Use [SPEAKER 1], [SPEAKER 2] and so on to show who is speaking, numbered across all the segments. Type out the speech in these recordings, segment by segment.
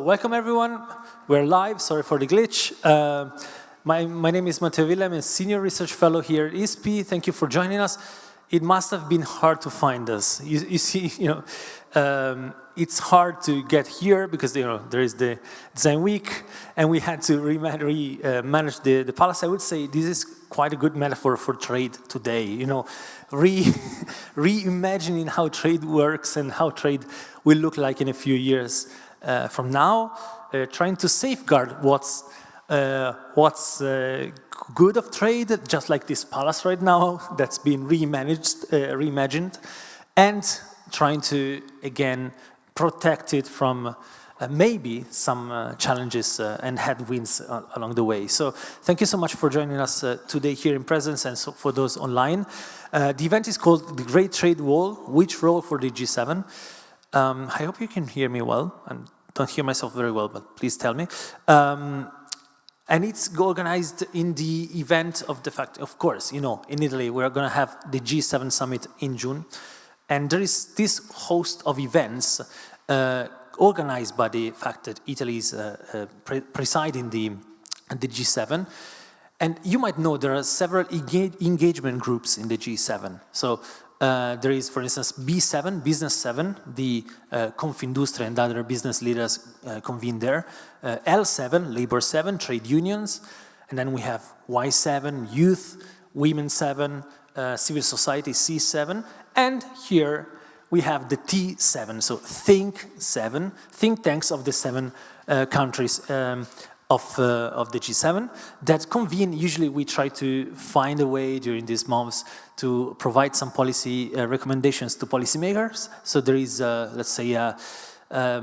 [SPEAKER 1] Welcome everyone. We're live. Sorry for the glitch. My name is Matteo. I'm a senior research fellow here at ISPI. Thank you for joining us. It must have been hard to find us. You see, it's hard to get here because there is the design week, and we had to manage the palace. I would say this is quite a good metaphor for trade today. Reimagining how trade works and how trade will look like in a few years from now, trying to safeguard what's good of trade, just like this palace right now that's been reimagined, and trying to again protect it from maybe some challenges and headwinds along the way. So thank you so much for joining us today here in presence, and so for those online. The event is called The Great Trade Wall, Which Role for the G7? I hope you can hear me well. I don't hear myself very well, but please tell me. And it's organized in the event of the fact, of course, in Italy, we're going to have the G7 summit in June. And there is this host of events organized by the fact that Italy is presiding the G7. And you might know there are several engagement groups in the G7. So there is, for instance, B7, Business 7, the Confindustria and other business leaders convene there. L7, Labor 7, trade unions. And then we have Y7, Youth, Women 7, Civil Society, C7. And here we have the T7, so Think 7, think tanks of the 7 countries of the G7 that convene. Usually we try to find a way during these months to provide some policy recommendations to policymakers. So there is, let's say, a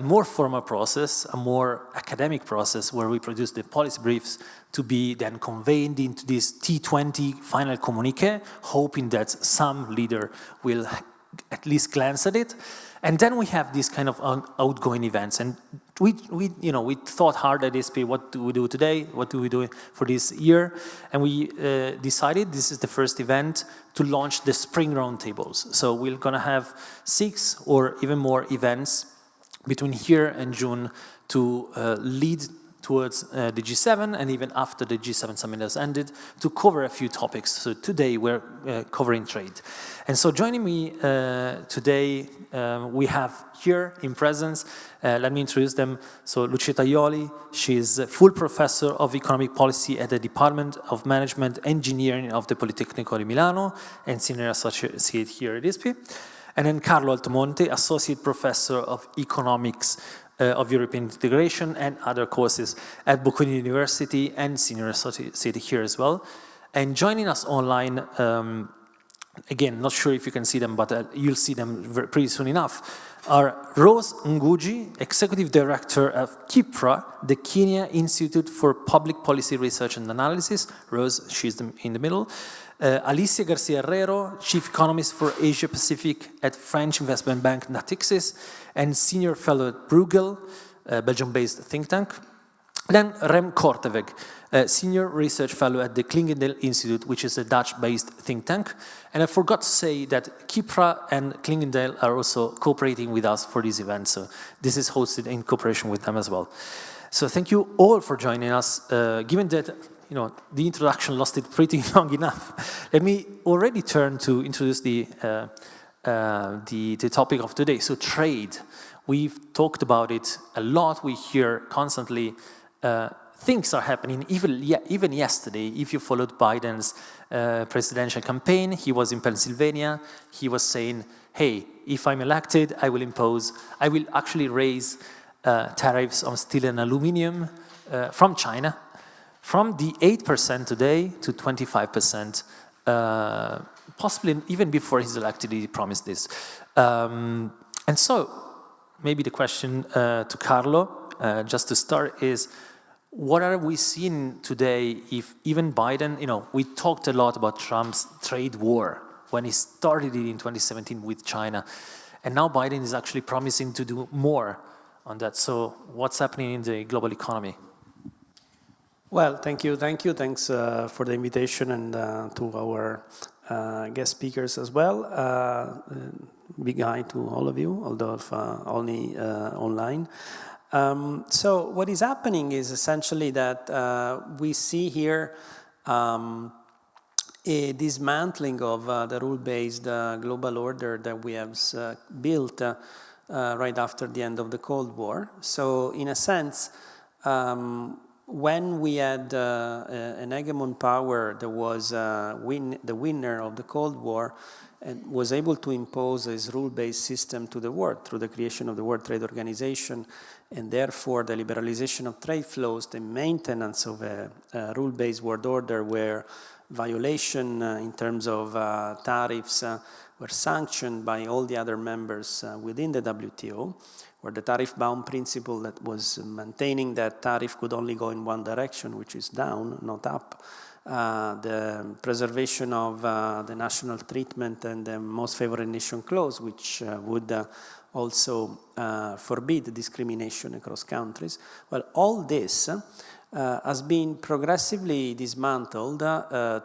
[SPEAKER 1] more formal process, a more academic process where we produce the policy briefs to be then conveyed into this T20 final communique, hoping that some leader will at least glance at it. And then we have these kind of outgoing events. And we thought hard at ISPI, what do we do today? What do we do for this year? And we decided this is the first event to launch the spring roundtables. So we're going to have 6 or even more events between here and June to lead towards the G7, and even after the G7 summit has ended, to cover a few topics. So today we're covering trade. And so joining me today, we have here in presence, let me introduce them. So Lucia Tajoli, she's a full professor of economic policy at the Department of Management Engineering of the Politecnico di Milano, and senior associate here at ISPI. And then Carlo Altomonte, associate professor of economics of European integration and other courses at Bocconi University, and senior associate here as well. And joining us online, again, not sure if you can see them, but you'll see them pretty soon enough, are Rose Ngugi, executive director of KIPPRA, the Kenya Institute for Public Policy Research and Analysis. Rose, she's in the middle. Alicia Garcia-Herrero, chief economist for Asia Pacific at French investment bank Natixis, and senior fellow at Bruegel, Belgium-based think tank. Then Rem Korteweg, senior research fellow at the Clingendael Institute, which is a Dutch-based think tank. And I forgot to say that KIPPRA and Clingendael are also cooperating with us for this event. So this is hosted in cooperation with them as well. So thank you all for joining us. Given that the introduction lasted pretty long enough, let me already turn to introduce the topic of today. So trade. We've talked about it a lot. We hear constantly things are happening. Even yesterday, if you followed Biden's presidential campaign, he was in Pennsylvania. He was saying, hey, if I'm elected, I will actually raise tariffs on steel and aluminum from China, from the 8% today to 25%, possibly even before he's elected, he promised this. And so maybe the question to Carlo, just to start, is what are we seeing today if even Biden, we talked a lot about Trump's trade war when he started it in 2017 with China, and now Biden is actually promising to do more on that. So what's happening in the global economy?
[SPEAKER 2] Well, thank you. Thanks for the invitation, and to our guest speakers as well. Big hi to all of you, although only online. So what is happening is essentially that we see here a dismantling of the rule-based global order that we have built right after the end of the Cold War. So in a sense, when we had an hegemon power that was the winner of the Cold War and was able to impose his rule-based system to the world through the creation of the World Trade Organization and therefore the liberalization of trade flows, the maintenance of a rule-based world order where violation in terms of tariffs were sanctioned by all the other members within the WTO, where the tariff-bound principle that was maintaining that tariff could only go in one direction, which is down, not up, the preservation of the national treatment and the most favored nation clause, which would also forbid discrimination across countries. Well, all this has been progressively dismantled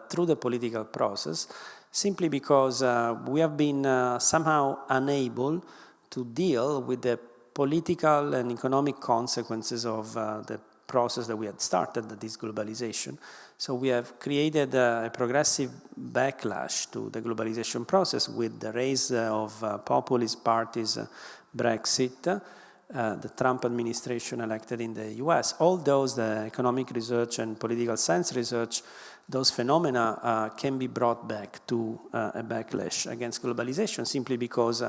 [SPEAKER 2] through the political process, simply because we have been somehow unable to deal with the political and economic consequences of the process that we had started, this globalization. So we have created a progressive backlash to the globalization process with the rise of populist parties, Brexit, the Trump administration elected in the US. All those, the economic research and political science research, those phenomena can be brought back to a backlash against globalization simply because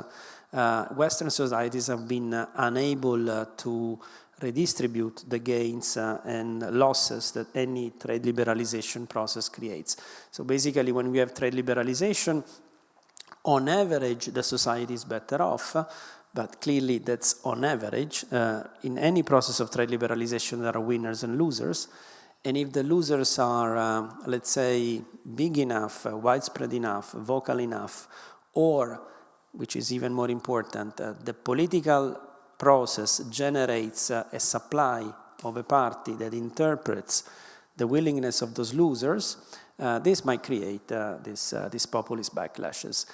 [SPEAKER 2] Western societies have been unable to redistribute the gains and losses that any trade liberalization process creates. So basically, when we have trade liberalization, on average, the society is better off, but clearly that's on average. In any process of trade liberalization, there are winners and losers. And if the losers are, let's say, big enough, widespread enough, vocal enough, or, which is even more important, the political process generates a supply of a party that interprets the willingness of those losers, this might create these populist backlashes.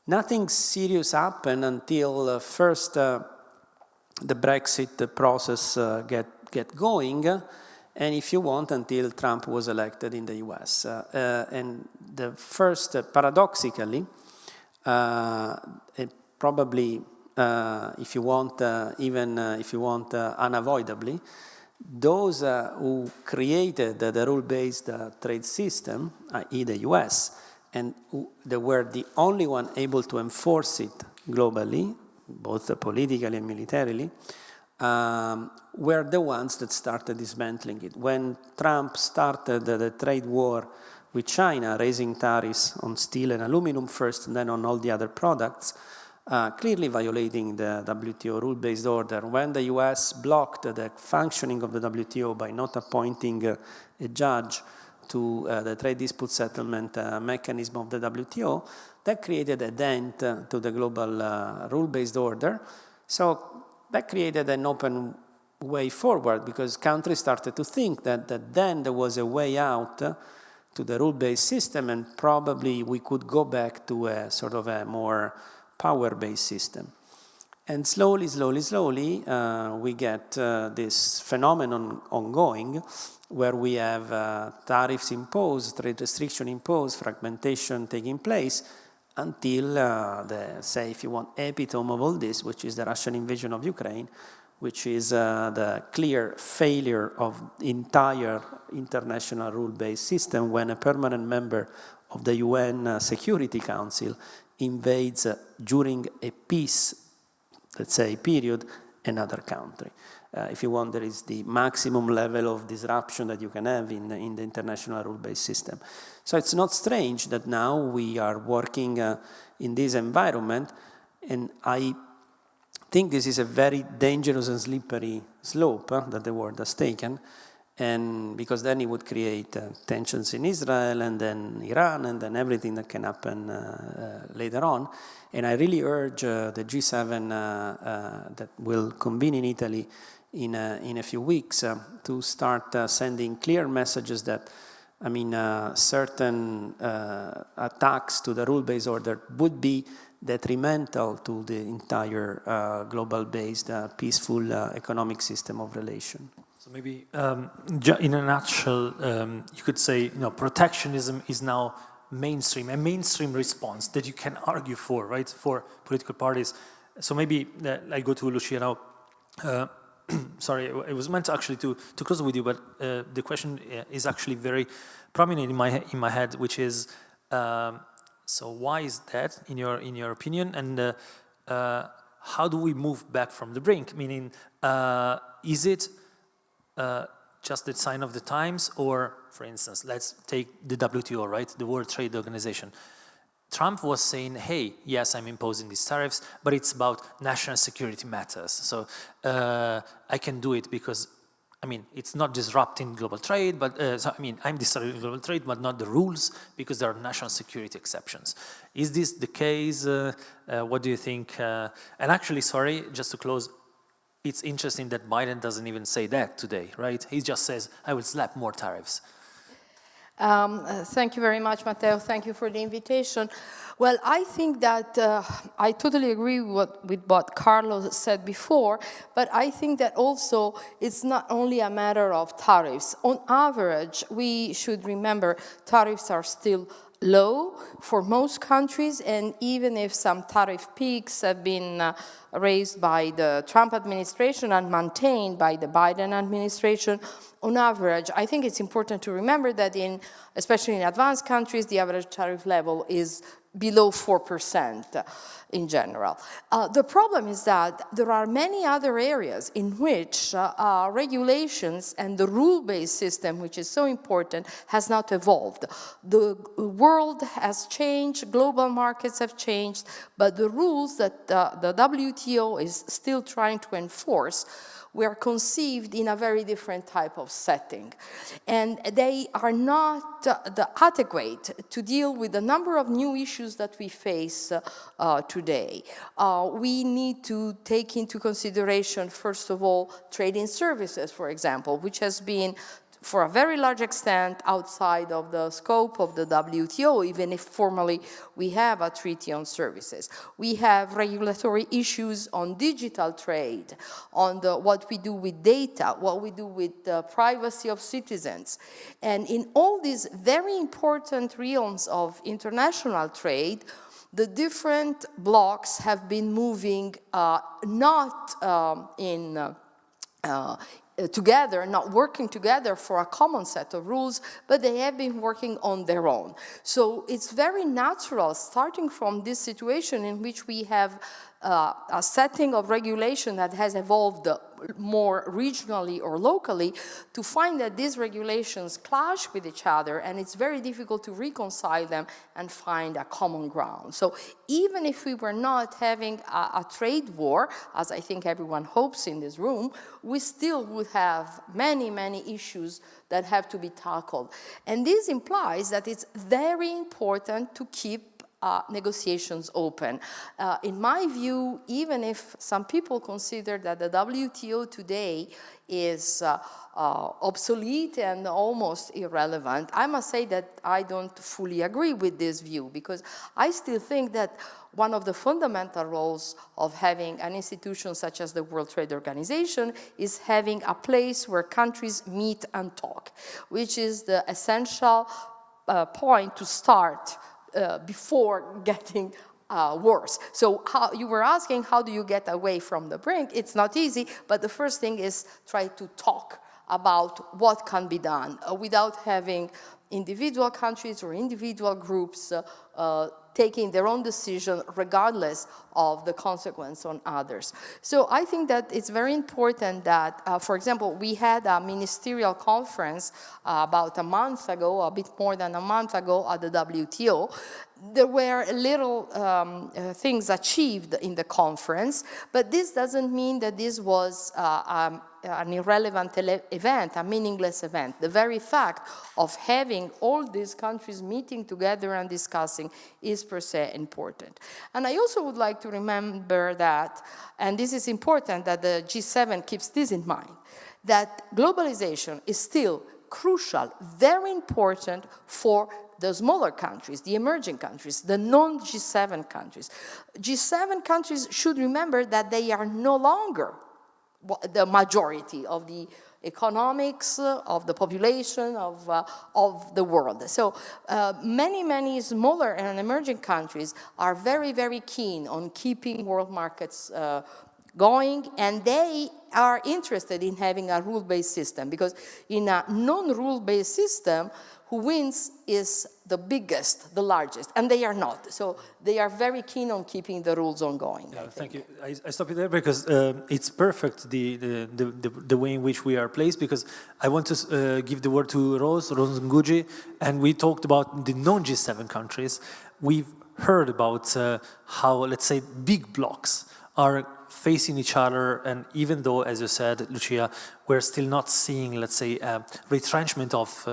[SPEAKER 2] Nothing serious happened until first the Brexit process get going, and if you want, until Trump was elected in the US. And the first, paradoxically, probably, if you want, unavoidably, those who created the rule-based trade system, i.e. the US, and they were the only one able to enforce it globally, both politically and militarily, were the ones that started dismantling it. When Trump started the trade war with China, raising tariffs on steel and aluminum first, and then on all the other products, clearly violating the WTO rule-based order. When the US blocked the functioning of the WTO by not appointing a judge to the trade dispute settlement mechanism of the WTO, that created a dent to the global rule-based order. So that created an open way forward because countries started to think that then there was a way out to the rule-based system and probably we could go back to a sort of a more power-based system. And slowly, we get this phenomenon ongoing where we have tariffs imposed, trade restriction imposed, fragmentation taking place until say, if you want, epitome of all this, which is the Russian invasion of Ukraine, which is the clear failure of the entire international rule-based system when a permanent member of the UN Security Council invades during a peace, let's say, period, another country. If you want, there is the maximum level of disruption that you can have in the international rule-based system. So it's not strange that now we are working in this environment, and I think this is a very dangerous and slippery slope that the world has taken, and because then it would create tensions in Israel and then Iran and then everything that can happen later on. And I really urge the G7 that will convene in Italy in a few weeks to start sending clear messages that, certain attacks to the rule-based order would be detrimental to the entire global-based peaceful economic system of relation.
[SPEAKER 1] So maybe in a nutshell, you could say, protectionism is now mainstream, a mainstream response that you can argue for, right, for political parties. So maybe I go to Lucia now. Sorry, I was meant actually to close with you, but the question is actually very prominent in my head, which is, so why is that in your opinion, and how do we move back from the brink? Meaning, is it just the sign of the times, or, for instance, let's take the WTO, right, the World Trade Organization. Trump was saying, hey, yes, I'm imposing these tariffs, but it's about national security matters. So I can do it because, I mean, it's not disrupting global trade, but, I'm disrupting global trade, but not the rules, because there are national security exceptions. Is this the case? What do you think? And actually, sorry, just to close, it's interesting that Biden doesn't even say that today, right? He just says, I will slap more tariffs.
[SPEAKER 3] Thank you very much, Matteo. Thank you for the invitation. Well, I think that I totally agree with what Carlo said before, but I think that also it's not only a matter of tariffs. On average, we should remember tariffs are still low for most countries, and even if some tariff peaks have been raised by the Trump administration and maintained by the Biden administration, on average, I think it's important to remember that especially in advanced countries, the average tariff level is below 4% in general. The problem is that there are many other areas in which regulations and the rule-based system, which is so important, has not evolved. The world has changed, global markets have changed, but the rules that the WTO is still trying to enforce were conceived in a very different type of setting. And they are not adequate to deal with the number of new issues that we face today. We need to take into consideration, first of all, trade in services, for example, which has been for a very large extent outside of the scope of the WTO, even if formally we have a treaty on services. We have regulatory issues on digital trade, on what we do with data, what we do with the privacy of citizens. And in all these very important realms of international trade, the different blocks have been moving together, not working together for a common set of rules, but they have been working on their own. So it's very natural, starting from this situation in which we have a setting of regulation that has evolved more regionally or locally, to find that these regulations clash with each other, and it's very difficult to reconcile them and find a common ground. So even if we were not having a trade war, as I think everyone hopes in this room, we still would have many, many issues that have to be tackled. And this implies that it's very important to keep negotiations open. In my view, even if some people consider that the WTO today is obsolete and almost irrelevant, I must say that I don't fully agree with this view, because I still think that one of the fundamental roles of having an institution such as the World Trade Organization is having a place where countries meet and talk, which is the essential point to start before getting worse. So you were asking, how do you get away from the brink? It's not easy, but the first thing is try to talk about what can be done without having individual countries or individual groups taking their own decision regardless of the consequence on others. So I think that it's very important that, for example, we had a ministerial conference about a month ago, a bit more than a month ago at the WTO. There were little things achieved in the conference, but this doesn't mean that this was an irrelevant event, a meaningless event. The very fact of having all these countries meeting together and discussing is per se important. And I also would like to remember that, and this is important, that the G7 keeps this in mind, that globalization is still crucial, very important for the smaller countries, the emerging countries, the non-G7 countries. G7 countries should remember that they are no longer the majority of the economics, of the population, of the world. So many smaller and emerging countries are very, very keen on keeping world markets going, and they are interested in having a rule-based system, because in a non-rule-based system, who wins is the biggest, the largest, and they are not. So they are very keen on keeping the rules ongoing.
[SPEAKER 1] Yeah, thank you. I stop you there because it's perfect the way in which we are placed, because I want to give the word to Rose Ngugi, and we talked about the non-G7 countries. We've heard about how, let's say, big blocs are facing each other, and even though, as you said, Lucia, we're still not seeing, let's say, retrenchment of,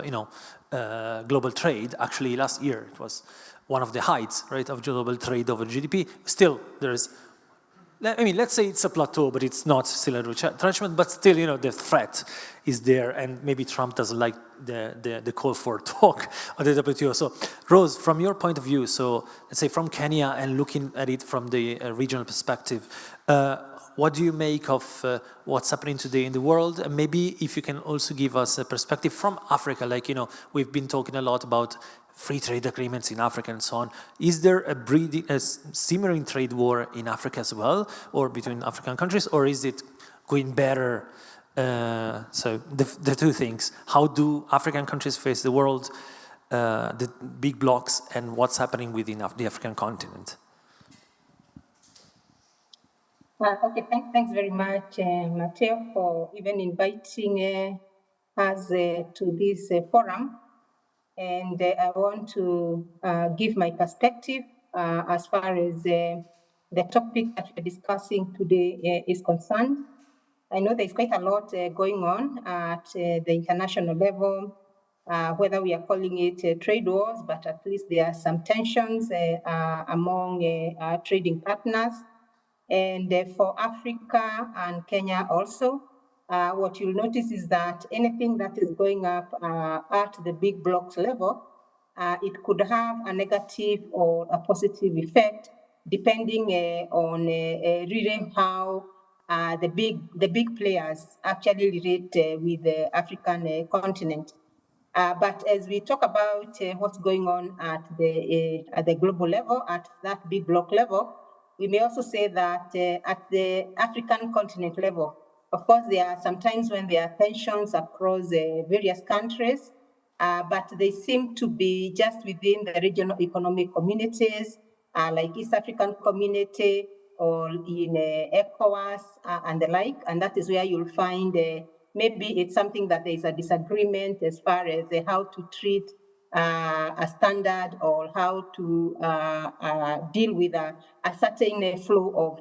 [SPEAKER 1] global trade. Actually, last year it was one of the heights, right, of global trade over GDP. Still, there's, I mean, let's say it's a plateau, but it's not still a retrenchment, but still, the threat is there, and maybe Trump doesn't like the call for talk on the WTO. So, Rose, from your point of view, so let's say from Kenya and looking at it from the regional perspective, what do you make of what's happening today in the world? And maybe if you can also give us a perspective from Africa, like, we've been talking a lot about free trade agreements in Africa and so on. Is there a simmering trade war in Africa as well, or between African countries, or is it going better? So the two things, how do African countries face the world, the big blocs, and what's happening within the African continent?
[SPEAKER 4] Okay, thanks very much, Matteo, for even inviting us to this forum. And I want to give my perspective as far as the topic that we're discussing today is concerned. I know there's quite a lot going on at the international level, whether we are calling it trade wars, but at least there are some tensions among our trading partners. And for Africa and Kenya also, what you'll notice is that anything that is going up at the big blocks level, it could have a negative or a positive effect, depending on really how the big players actually relate with the African continent. But as we talk about what's going on at the global level, at that big block level, we may also say that at the African continent level, of course, there are some times when there are tensions across various countries, but they seem to be just within the regional economic communities, like East African Community or in ECOWAS and the like, and that is where you'll find maybe it's something that there is a disagreement as far as how to treat a standard or how to deal with a certain flow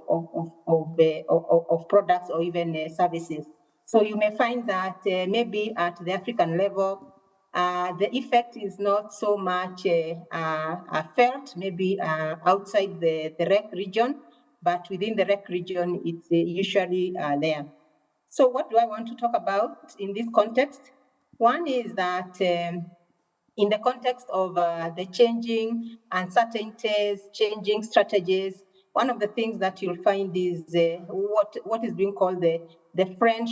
[SPEAKER 4] of products or even services. So you may find that maybe at the African level, the effect is not so much felt, maybe outside the REC region, but within the REC region, it's usually there. So what do I want to talk about in this context? One is that in the context of the changing uncertainties, changing strategies, one of the things that you'll find is what is being called the friend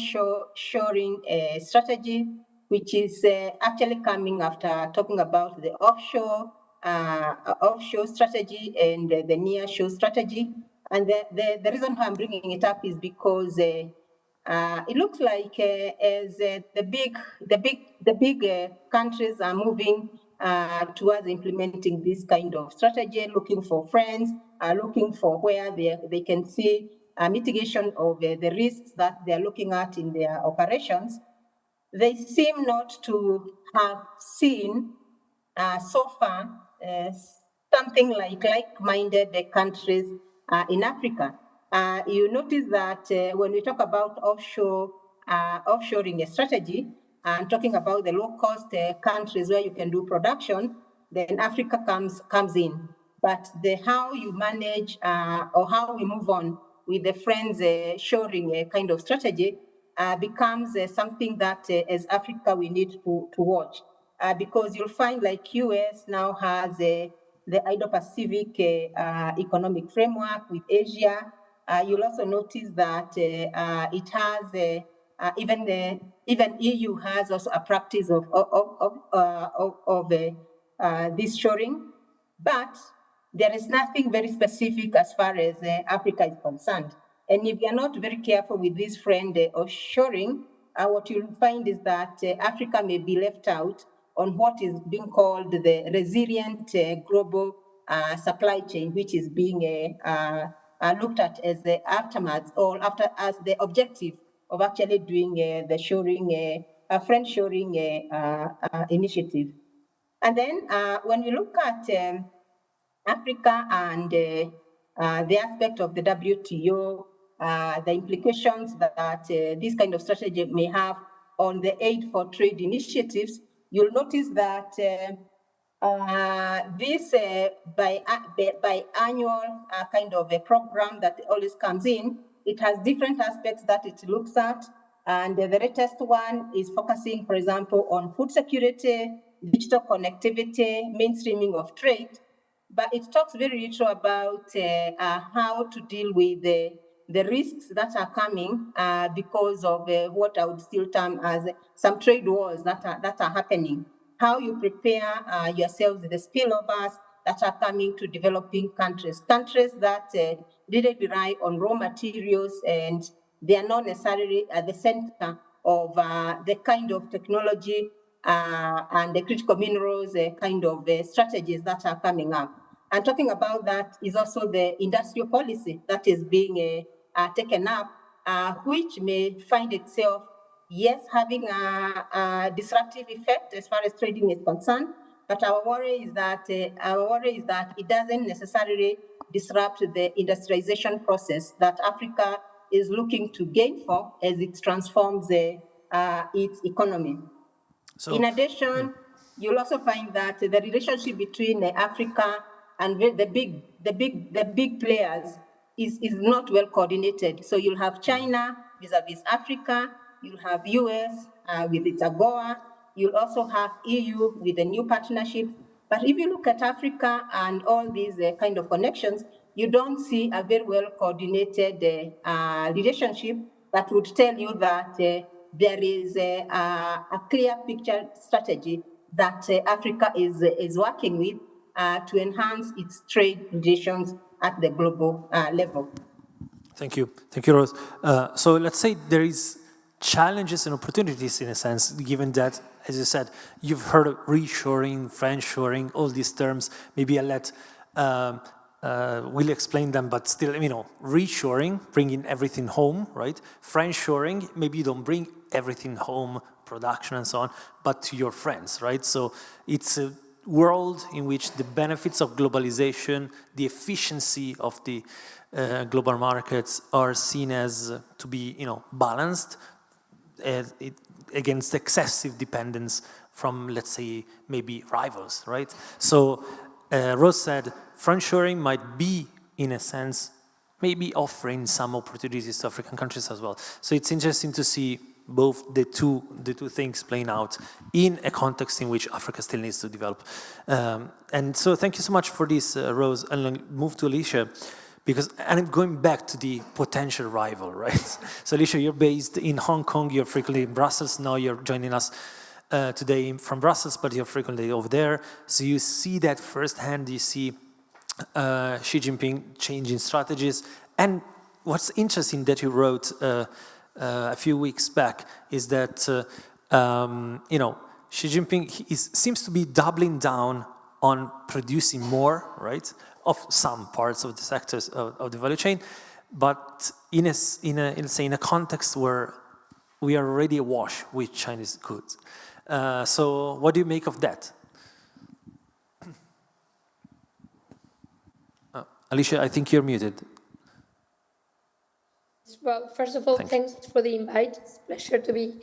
[SPEAKER 4] shoring strategy, which is actually coming after talking about the offshore strategy and the nearshore strategy. And the reason why I'm bringing it up is because it looks like as the big countries are moving towards implementing this kind of strategy, looking for friends, looking for where they can see mitigation of the risks that they're looking at in their operations. They seem not to have seen so far something like-minded countries in Africa. You notice that when we talk about offshoring a strategy, and talking about the low-cost countries where you can do production, then Africa comes in. But how you manage or how we move on with the friends shoring kind of strategy becomes something that as Africa we need to watch. because you'll find like US now has the Indo-Pacific economic framework with Asia. You'll also notice that it has even EU has also a practice of this shoring, but there is nothing very specific as far as Africa is concerned. And if you're not very careful with this trend of shoring, what you'll find is that Africa may be left out on what is being called the resilient global supply chain, which is being looked at as the aftermath or as the objective of actually doing the shoring, friend shoring initiative. And then when we look at Africa and the aspect of the WTO, the implications that this kind of strategy may have on the aid for trade initiatives, you'll notice that this biannual kind of a program that always comes in, it has different aspects that it looks at. And the latest one is focusing, for example, on food security, digital connectivity, mainstreaming of trade. But it talks very little about how to deal with the risks that are coming because of what I would still term as some trade wars that are happening. How you prepare yourselves with the spillovers that are coming to developing countries that really rely on raw materials, and they are not necessarily at the center of the kind of technology and the critical minerals kind of strategies that are coming up. And talking about that is also the industrial policy that is being taken up, which may find itself, yes, having a disruptive effect as far as trading is concerned, but our worry is that it doesn't necessarily disrupt the industrialization process that Africa is looking to gain for as it transforms its economy. So, in addition, you'll also find that the relationship between Africa and the big players is not well coordinated. So you'll have China vis-a-vis Africa, you'll have US with its AGOA, you'll also have EU with the new partnership. But if you look at Africa and all these kind of connections, you don't see a very well coordinated relationship that would tell you that there is a clear picture strategy that Africa is working with to enhance its trade relations at the global level.
[SPEAKER 1] Thank you, Rose. So let's say there is challenges and opportunities in a sense, given that, as you said, you've heard of reshoring, friendshoring, all these terms. Maybe I'll let Will explain them, but still, reshoring, bringing everything home, right? Friendshoring, maybe you don't bring everything home, production and so on, but to your friends, right? So it's a world in which the benefits of globalization, the efficiency of the global markets are seen as to be, balanced against excessive dependence from, let's say, maybe rivals, right? So Rose said, friendshoring might be, in a sense, maybe offering some opportunities to African countries as well. So it's interesting to see both the two things playing out in a context in which Africa still needs to develop. And so thank you so much for this, Rose. And I'll move to Alicia, and I'm going back to the potential rival, right? So Alicia, you're based in Hong Kong, you're frequently in Brussels, now you're joining us today from Brussels, but you're frequently over there. So you see that firsthand, you see Xi Jinping changing strategies. And what's interesting that you wrote a few weeks back is that, Xi Jinping seems to be doubling down on producing more, right, of some parts of the sectors of the value chain, but in a context where we are already awash with Chinese goods. So what do you make of that? Alicia, I think you're muted.
[SPEAKER 5] Well, first of all, thanks for the invite. It's a pleasure to be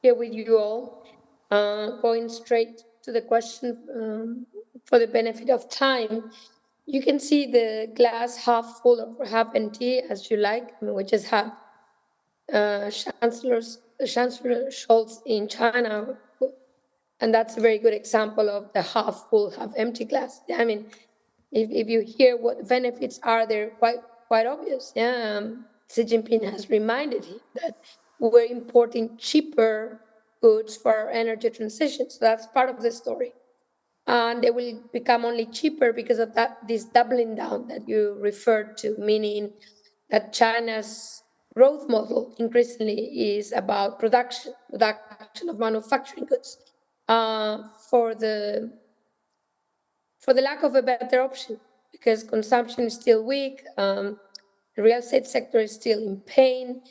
[SPEAKER 5] here with you all. Going straight to the question, for the benefit of time, you can see the glass half full or half empty, as you like. We just had Chancellor Scholz in China And that's a very good example of the half full, half empty glass. I mean, if you hear what the benefits are, they're quite obvious. Yeah, Xi Jinping has reminded him that we're importing cheaper goods for our energy transition. So that's part of the story. And they will become only cheaper because of this doubling down that you referred to, meaning that China's growth model increasingly is about production of manufacturing goods for the lack of a better option, because consumption is still weak, the real estate sector is still in pain,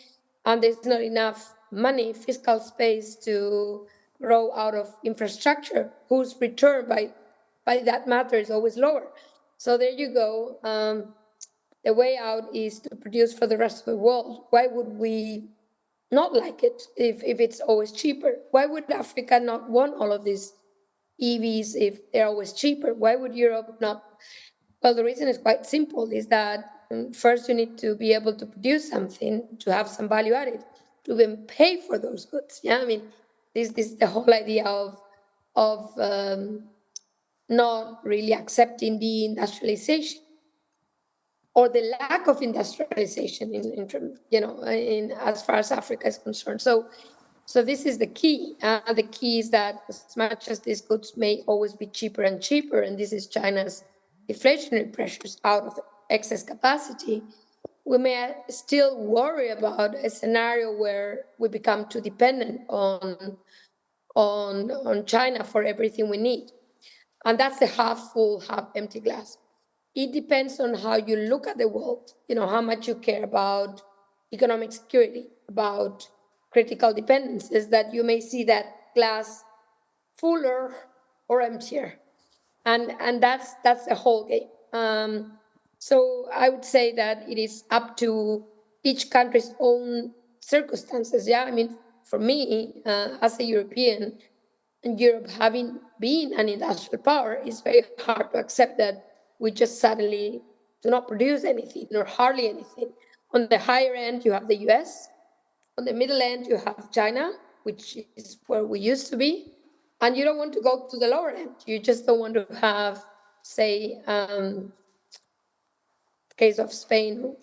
[SPEAKER 5] and there's not enough money, fiscal space to grow out of infrastructure, whose return by that matter is always lower. So there you go. The way out is to produce for the rest of the world. Why would we not like it if it's always cheaper? Why would Africa not want all of these EVs if they're always cheaper? Why would Europe not? Well, the reason is quite simple, is that first you need to be able to produce something, to have some value added, to then pay for those goods. Yeah, I mean, this is the whole idea of not really accepting the industrialization or the lack of industrialization in as far as Africa is concerned. So this is the key. The key is that as much as these goods may always be cheaper and cheaper, and this is China's deflationary pressures out of excess capacity, we may still worry about a scenario where we become too dependent on China for everything we need. And that's the half full, half empty glass. It depends on how you look at the world, how much you care about economic security, about critical dependencies, that you may see that glass fuller or emptier. And that's the whole game. So I would say that it is up to each country's own circumstances. Yeah, I mean, for me, as a European, and Europe having been an industrial power, it's very hard to accept that we just suddenly do not produce anything or hardly anything. On the higher end, you have the US. On the middle end, you have China, which is where we used to be. And you don't want to go to the lower end. You just don't want to have, say, case of Spain,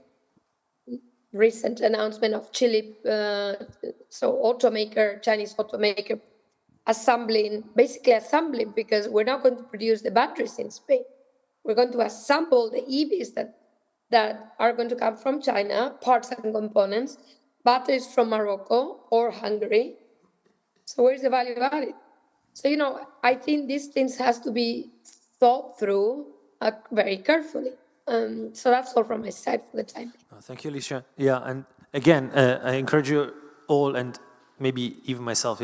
[SPEAKER 5] recent announcement of Chile, Chinese automaker, basically assembling, because we're not going to produce the batteries in Spain. We're going to assemble the EVs that are going to come from China, parts and components, batteries from Morocco or Hungary. So where's the value added? So, I think these things has to be thought through very carefully. So that's all from my side for the time.
[SPEAKER 1] Thank you, Alicia. Yeah, and again, I encourage you all, and maybe even myself,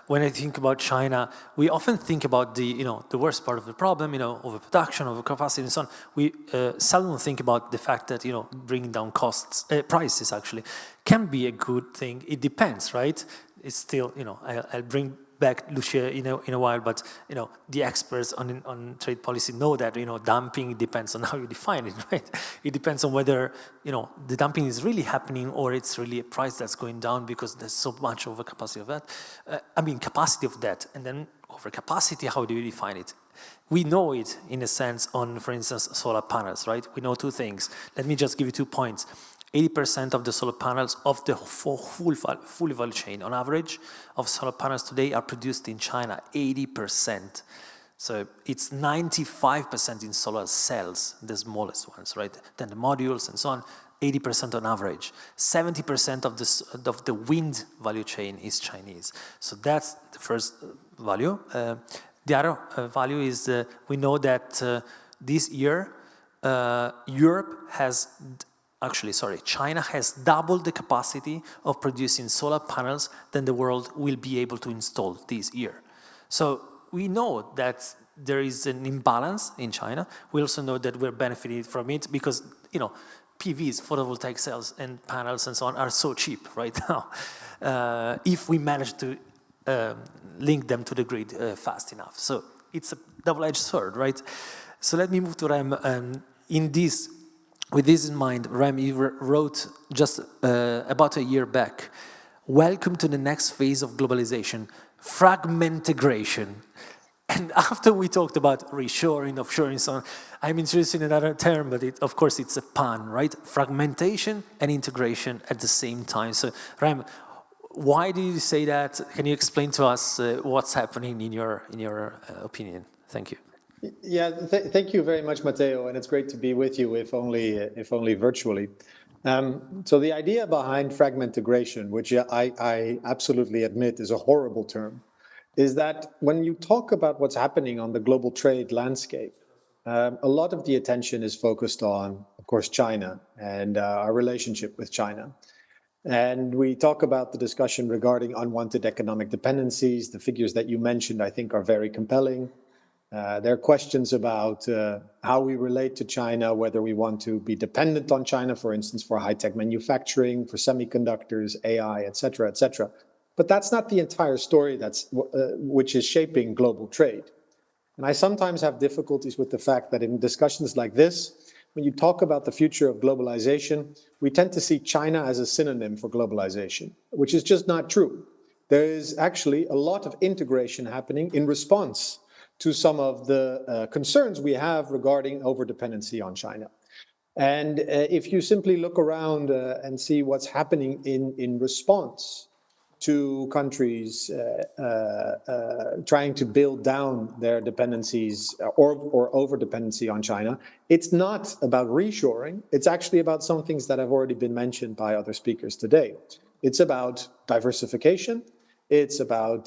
[SPEAKER 1] when I think about China, we often think about the worst part of the problem, overproduction, overcapacity, and so on. We seldom think about the fact that, bringing down prices actually can be a good thing. It depends, right? It's still, I'll bring back Lucia in a while, but the experts on trade policy know that dumping depends on how you define it, right? It depends on whether the dumping is really happening or it's really a price that's going down because there's so much overcapacity of that. Capacity of that, and then overcapacity. How do you define it? We know it in a sense on, for instance, solar panels, right? We know two things. Let me just give you 2 points. 80% of the solar panels of the full value chain, on average, of solar panels today are produced in China, 80%. So it's 95% in solar cells, the smallest ones, right? Then the modules and so on, 80% on average. 70% of the wind value chain is Chinese. So that's the first value. The other value is we know that this year, China has doubled the capacity of producing solar panels than the world will be able to install this year. So we know that there is an imbalance in China. We also know that we're benefiting from it because, PVs, photovoltaic cells and panels and so on are so cheap right now. If we manage to link them to the grid fast enough. So it's a double-edged sword, right? So let me move to Rem. With this in mind, Rem, you wrote just about a year back, welcome to the next phase of globalization, fragmentation. And after we talked about reshoring, offshoring, so on, I'm interested in another term, but of course it's a pun, right? Fragmentation and integration at the same time. So, Rem, why do you say that? Can you explain to us what's happening in your opinion? Thank you.
[SPEAKER 6] Yeah, thank you very much, Matteo, and it's great to be with you, if only virtually. So the idea behind fragmentation, which I absolutely admit is a horrible term, is that when you talk about what's happening on the global trade landscape, a lot of the attention is focused on, of course, China and our relationship with China. And we talk about the discussion regarding unwanted economic dependencies. The figures that you mentioned, I think, are very compelling. There are questions about how we relate to China, whether we want to be dependent on China, for instance, for high-tech manufacturing, for semiconductors, AI, et cetera, et cetera. But that's not the entire story which is shaping global trade. And I sometimes have difficulties with the fact that in discussions like this, when you talk about the future of globalization, we tend to see China as a synonym for globalization, which is just not true. There is actually a lot of integration happening in response to some of the concerns we have regarding overdependency on China. And if you simply look around and see what's happening in response to countries trying to build down their dependencies or over-dependency on China, it's not about reshoring. It's actually about some things that have already been mentioned by other speakers today. It's about diversification. It's about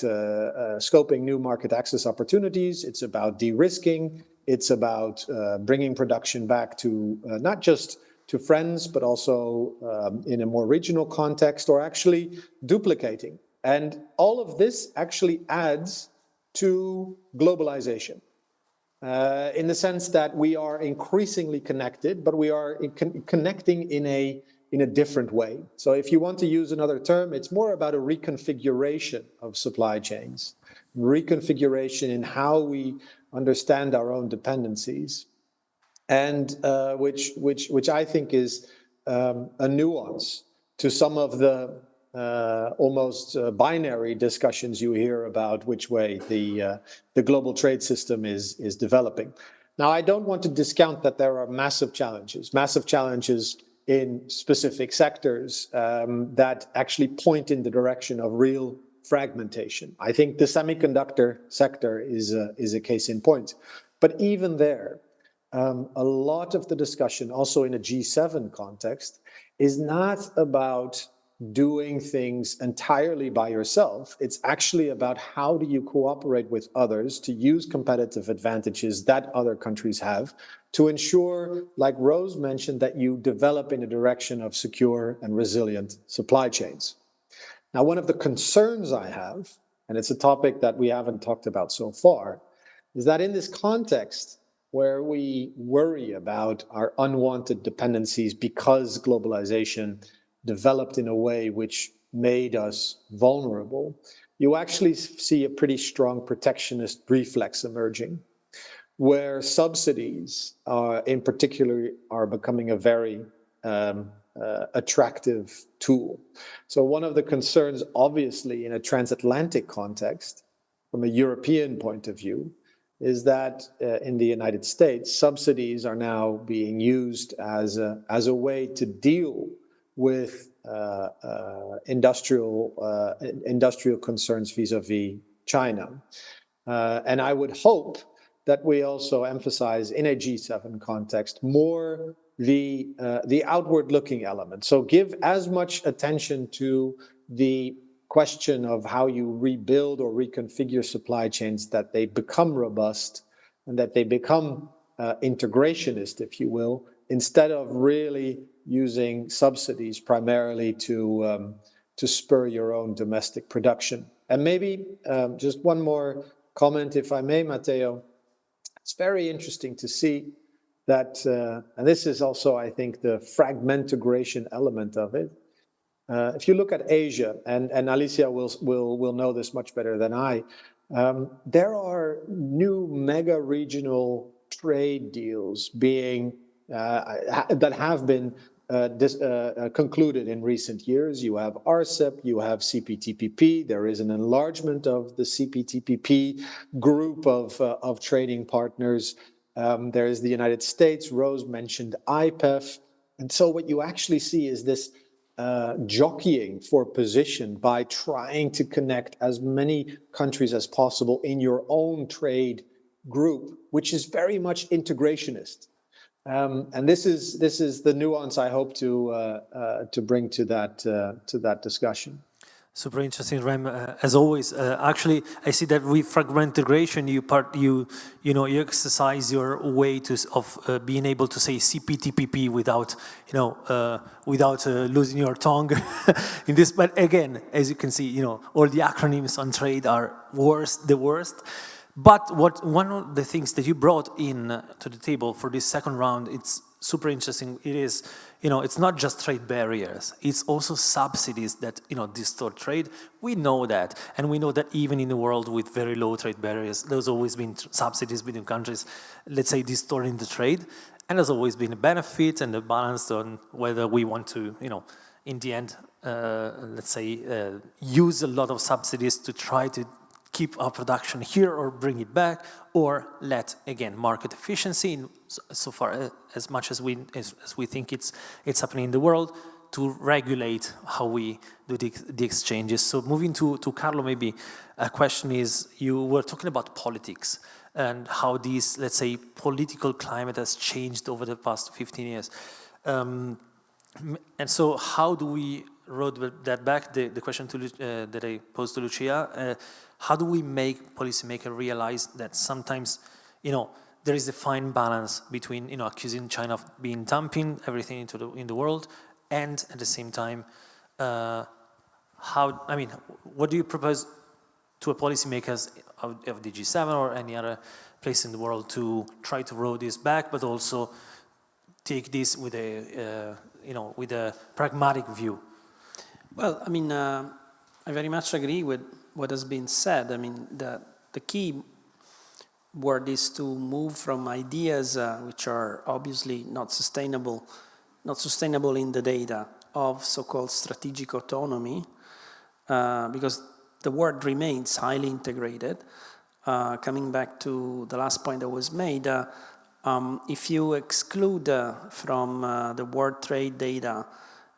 [SPEAKER 6] scoping new market access opportunities. It's about de-risking. It's about bringing production back to not just to friends, but also in a more regional context, or actually duplicating. And all of this actually adds to globalization in the sense that we are increasingly connected, but we are connecting in a different way. So if you want to use another term, it's more about a reconfiguration of supply chains, reconfiguration in how we understand our own dependencies, and which I think is a nuance to some of the almost binary discussions you hear about which way the global trade system is developing. Now, I don't want to discount that there are massive challenges in specific sectors that actually point in the direction of real fragmentation. I think the semiconductor sector is a case in point. But even there, a lot of the discussion, also in a G7 context, is not about doing things entirely by yourself. It's actually about how do you cooperate with others to use competitive advantages that other countries have to ensure, like Rose mentioned, that you develop in a direction of secure and resilient supply chains. Now, one of the concerns I have, and it's a topic that we haven't talked about so far, is that in this context, where we worry about our unwanted dependencies because globalization developed in a way which made us vulnerable, you actually see a pretty strong protectionist reflex emerging, where subsidies in particular are becoming a very attractive tool. So one of the concerns, obviously, in a transatlantic context, from a European point of view, is that in the United States, subsidies are now being used as a way to deal with industrial concerns vis-a-vis China. And I would hope that we also emphasize in a G7 context more the outward-looking element. So give as much attention to the question of how you rebuild or reconfigure supply chains, that they become robust and that they become integrationist, if you will, instead of really using subsidies primarily to spur your own domestic production. And maybe just one more comment, if I may, Matteo. It's very interesting to see that, and this is also, I think, the fragmentation element of it. If you look at Asia, and Alicia will know this much better than I, there are new mega regional trade deals being that have been concluded in recent years. You have RCEP, you have CPTPP. There is an enlargement of the CPTPP group of trading partners. There is the United States. Rose mentioned IPEF. And so what you actually see is this jockeying for position by trying to connect as many countries as possible in your own trade group, which is very much integrationist. And this is the nuance I hope to bring to that discussion.
[SPEAKER 1] Super interesting, Rem. As always, actually, I see that with fragment integration, you exercise your way of being able to say CPTPP without losing your tongue in this. But again, as you can see, all the acronyms on trade are the worst. But one of the things that you brought in to the table for this second round, it's super interesting. It is, it's not just trade barriers. It's also subsidies that, distort trade. We know that. And we know that even in the world with very low trade barriers, there's always been subsidies between countries, let's say, distorting the trade. And there's always been a benefit and a balance on whether we want to, in the end, let's say, use a lot of subsidies to try to keep our production here or bring it back, or let, again, market efficiency, so far as much as we think it's happening in the world, to regulate how we do the exchanges. So moving to Carlo, maybe a question is, you were talking about politics and how this, let's say, political climate has changed over the past 15 years. And so how do we road that back, the question that I posed to Lucia, how do we make policymakers realize that sometimes, there is a fine balance between, accusing China of being dumping everything in the world, and at the same time, what do you propose to a policymakers of the G7 or any other place in the world to try to roll this back, but also take this with a, with a pragmatic view?
[SPEAKER 2] Well, I very much agree with what has been said. The key word is to move from ideas which are obviously not sustainable in the data, of so-called strategic autonomy, because the world remains highly integrated. Coming back to the last point that was made, if you exclude from the world trade data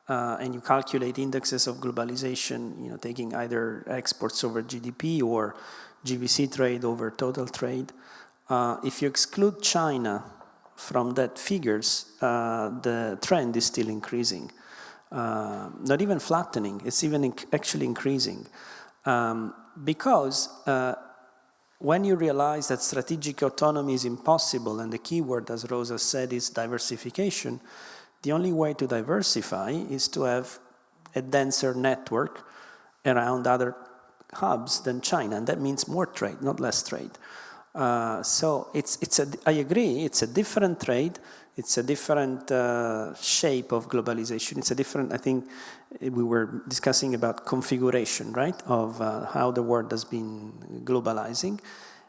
[SPEAKER 2] and you calculate indexes of globalization, taking either exports over GDP or GVC trade over total trade, if you exclude China from that figures, the trend is still increasing. Not even flattening, it's even actually increasing. Because when you realize that strategic autonomy is impossible, and the key word, as Rosa said, is diversification, the only way to diversify is to have a denser network around other hubs than China, and that means more trade, not less trade. So I agree, it's a different trade, it's a different shape of globalization, it's a different, I think we were discussing about configuration, right, of how the world has been globalizing.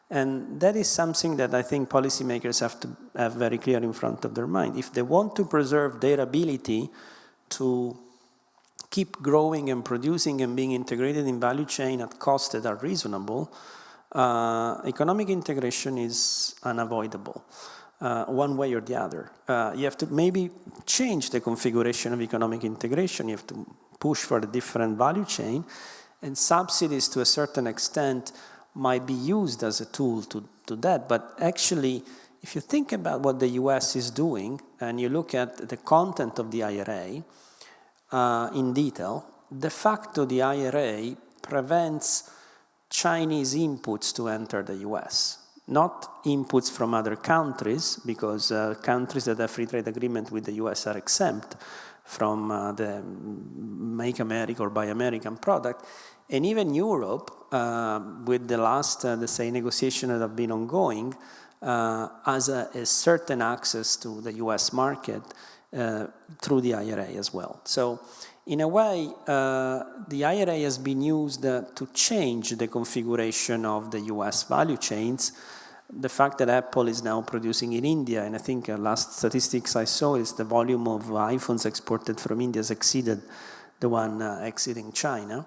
[SPEAKER 2] And that is something that I think policymakers have to have very clear in front of their mind. If they want to preserve their ability to keep growing and producing and being integrated in value chain at costs that are reasonable, economic integration is unavoidable, one way or the other. You have to maybe change the configuration of economic integration. You have to push for a different value chain, and subsidies to a certain extent might be used as a tool to that. But actually, if you think about what the US is doing, and you look at the content of the IRA in detail, de facto the IRA prevents Chinese inputs to enter the US. Not inputs from other countries, because countries that have free trade agreement with the US are exempt from the Make America or Buy American product. And even Europe, with the last, let's say, negotiation that have been ongoing, has a certain access to the US market through the IRA as well. So in a way, the IRA has been used to change the configuration of the US value chains, the fact that Apple is now producing in India, and I think last statistics I saw is the volume of iPhones exported from India has exceeded the one exiting China,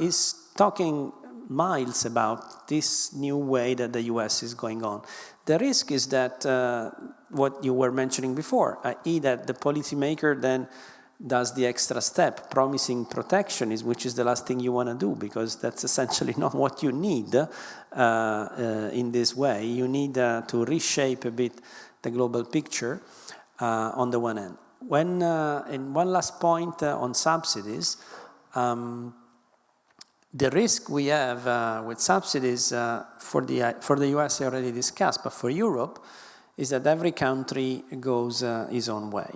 [SPEAKER 2] is talking miles about this new way that the US is going on. The risk is that what you were mentioning before, i.e. that the policymaker then does the extra step, promising protectionism, which is the last thing you want to do, because that's essentially not what you need in this way. You need to reshape a bit the global picture on the one hand. And one last point on subsidies, the risk we have with subsidies for the US I already discussed, but for Europe, is that every country goes its own way.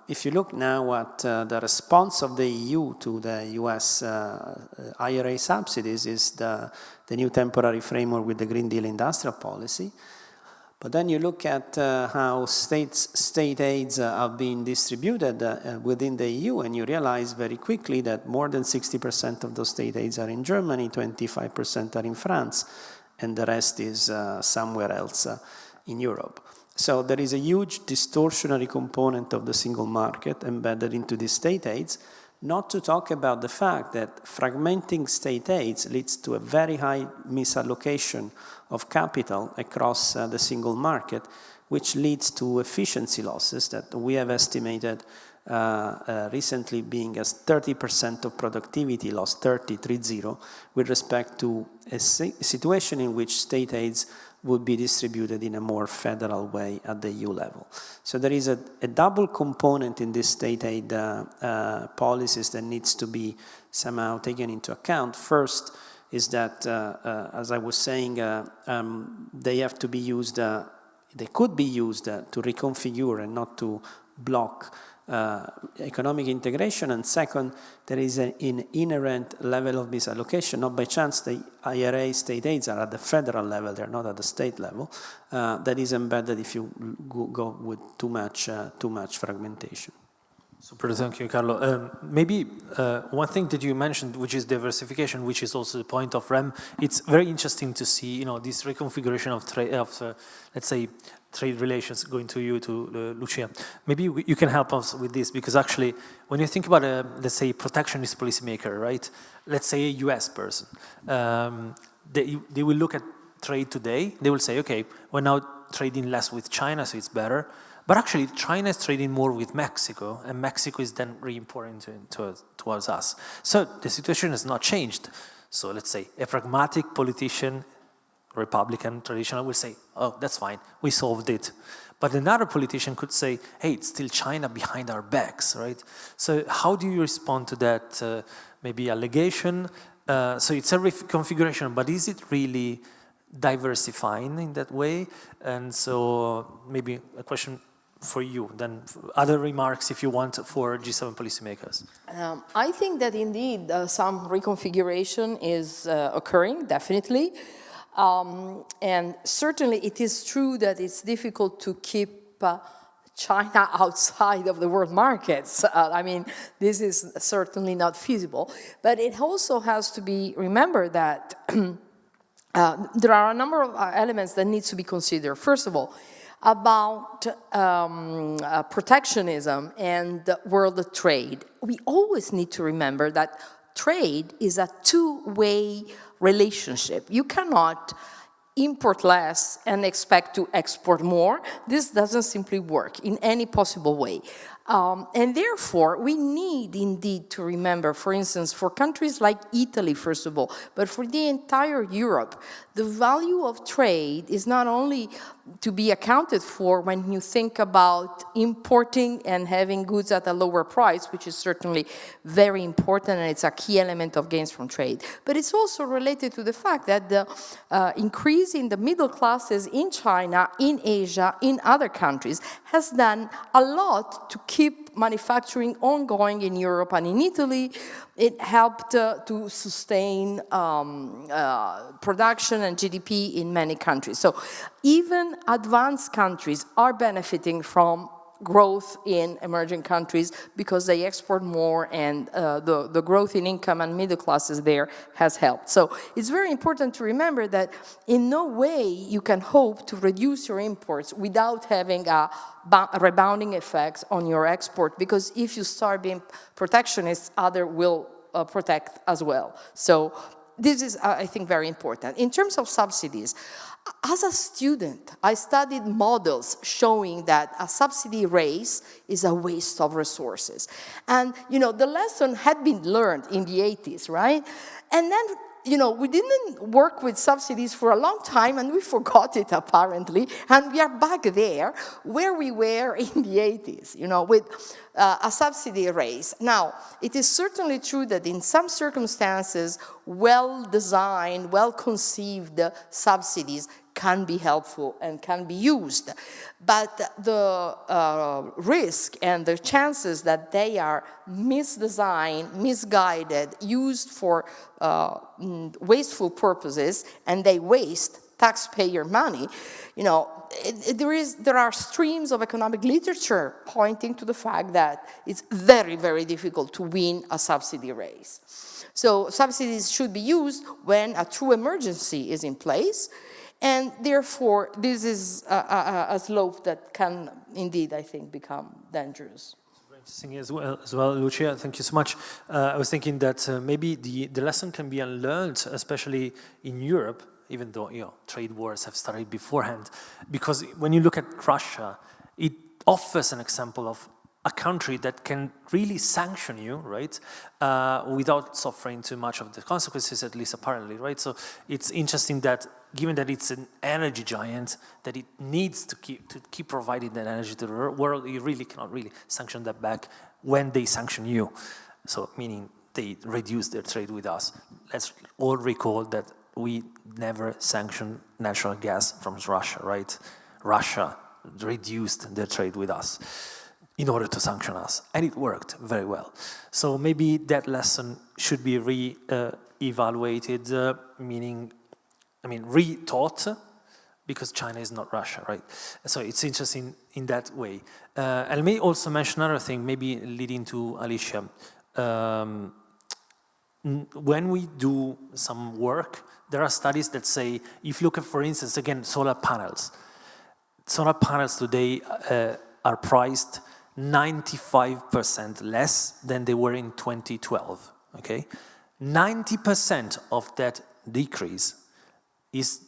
[SPEAKER 2] If you look now at the response of the EU to the US IRA subsidies is the new temporary framework with the Green Deal industrial policy. But then you look at how state aids have been distributed within the EU, and you realize very quickly that more than 60% of those state aids are in Germany, 25% are in France, and the rest is somewhere else in Europe. So there is a huge distortionary component of the single market embedded into these state aids, not to talk about the fact that fragmenting state aids leads to a very high misallocation of capital across the single market, which leads to efficiency losses that we have estimated recently being as 30% of productivity loss, 30, with respect to a situation in which state aids would be distributed in a more federal way at the EU level. So there is a double component in this state aid policies that needs to be somehow taken into account. First is that, as I was saying, they have to be used, they could be used to reconfigure and not to block economic integration. And second, there is an inherent level of misallocation. Not by chance the IRA state aids are at the federal level, they're not at the state level. That is embedded if you go with too much fragmentation.
[SPEAKER 1] Super, thank you, Carlo. Maybe one thing that you mentioned, which is diversification, which is also the point of REM. It's very interesting to see, this reconfiguration of let's say, trade relations. Going to you, to Lucia. Maybe you can help us with this, because actually, when you think about let's say, protectionist policymaker, right? Let's say a US person, they will look at trade today. They will say, okay, we're now trading less with China, so it's better. But actually, China is trading more with Mexico, and Mexico is then really important towards us. So the situation has not changed. So let's say a pragmatic politician, Republican, traditional, will say, oh, that's fine, we solved it. But another politician could say, hey, it's still China behind our backs, right? So how do you respond to that maybe allegation? So it's a reconfiguration, but is it really diversifying in that way? And so maybe a question for you, then other remarks if you want for G7 policymakers.
[SPEAKER 3] I think that indeed some reconfiguration is occurring, definitely. And certainly it is true that it's difficult to keep China outside of the world markets. I mean, this is certainly not feasible. But it also has to be remembered that there are a number of elements that needs to be considered. First of all, about protectionism and world trade. We always need to remember that trade is a two-way relationship. You cannot import less and expect to export more. This doesn't simply work in any possible way. And therefore, we need indeed to remember, for instance, for countries like Italy, first of all, but for the entire Europe, the value of trade is not only to be accounted for when you think about importing and having goods at a lower price, which is certainly very important and it's a key element of gains from trade, but it's also related to the fact that the increase in the middle classes in China, in Asia, in other countries has done a lot to keep manufacturing ongoing in Europe and in Italy. It helped to sustain production and GDP in many countries. So even advanced countries are benefiting from growth in emerging countries because they export more, and the growth in income and middle classes there has helped. So it's very important to remember that in no way you can hope to reduce your imports without having a rebounding effect on your export, because if you start being protectionist, others will protect as well. So this is, I think, very important. In terms of subsidies, as a student, I studied models showing that a subsidy raise is a waste of resources. And, you know, the lesson had been learned in the 80s, right? And then, you know, we didn't work with subsidies for a long time, and we forgot it, apparently, and we are back there where we were in the 80s, you know, with a subsidy raise. Now, it is certainly true that in some circumstances, well-designed, well-conceived subsidies can be helpful and can be used. But the risk and the chances that they are misdesigned, misguided, used for wasteful purposes, and they waste taxpayer money, you know, there are streams of economic literature pointing to the fact that it's very, very difficult to win a subsidy raise. So subsidies should be used when a true emergency is in place, and therefore this is a slope that can indeed, I think, become dangerous.
[SPEAKER 1] Interesting as well, Lucia, thank you so much. I was thinking that maybe the lesson can be unlearned, especially in Europe, even though, you know, trade wars have started beforehand, because when you look at Russia, it offers an example of a country that can really sanction you, right, without suffering too much of the consequences, at least apparently, right? So it's interesting that, given that it's an energy giant, that it needs to keep providing that energy to the world, you really cannot really sanction that back when they sanction you. So meaning they reduce their trade with us. Let's all recall that we never sanctioned natural gas from Russia, right? Russia reduced their trade with us in order to sanction us, and it worked very well. So maybe that lesson should be re-evaluated, meaning, I mean, retaught, because China is not Russia, right? So it's interesting in that way. I may also mention another thing, maybe leading to Alicia. When we do some work, there are studies that say, if you look at, for instance, again, solar panels. Solar panels today are priced 95% less than they were in 2012, okay? 90% of that decrease is